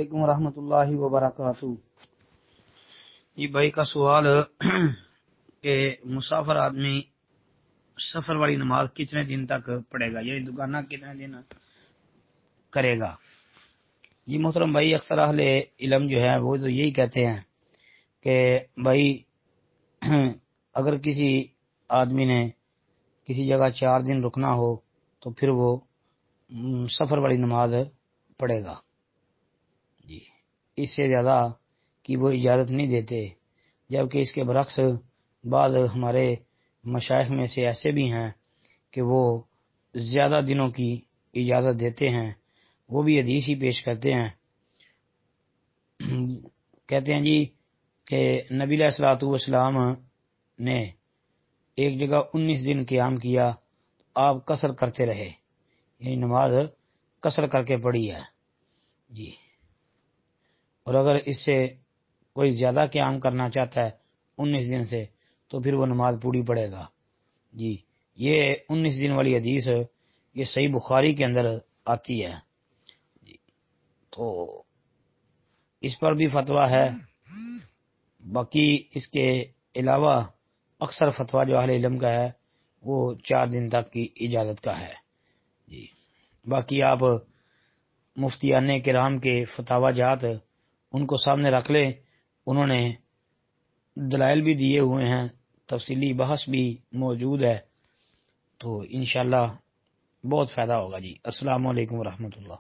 علیکم ورحمۃ اللہ وبرکاتہ۔ یہ بھائی کا سوال کہ مسافر آدمی سفر والی نماز کتنے دن تک پڑھے گا، یعنی دکانہ کتنے دن کرے گا؟ جی محترم بھائی، اکثر اہل علم جو ہے وہ تو یہی کہتے ہیں کہ بھائی اگر کسی آدمی نے کسی جگہ 4 دن رکنا ہو تو پھر وہ سفر والی نماز پڑھے گا۔ جی اس سے زیادہ کی وہ اجازت نہیں دیتے، جبکہ اس کے برعکس بعض ہمارے مشائخ میں سے ایسے بھی ہیں کہ وہ زیادہ دنوں کی اجازت دیتے ہیں۔ وہ بھی حدیث ہی پیش کرتے ہیں، کہتے ہیں جی کہ نبی علیہ الصلوۃ والسلام نے ایک جگہ 19 دن قیام کیا، آپ قصر کرتے رہے، یعنی نماز قصر کر کے پڑھی ہے جی۔ اور اگر اس سے کوئی زیادہ قیام کرنا چاہتا ہے 19 دن سے تو پھر وہ نماز پوری پڑھے گا جی۔ یہ 19 دن والی حدیث یہ صحیح بخاری کے اندر آتی ہے جی، تو اس پر بھی فتویٰ ہے۔ باقی اس کے علاوہ اکثر فتویٰ جو اہل علم کا ہے وہ 4 دن تک کی اجازت کا ہے جی۔ باقی آپ مفتیان کرام کے فتاوی جات ان کو سامنے رکھ لیں، انہوں نے دلائل بھی دیے ہوئے ہیں، تفصیلی بحث بھی موجود ہے، تو انشاءاللہ بہت فائدہ ہوگا جی۔ السلام علیکم ورحمۃ اللہ۔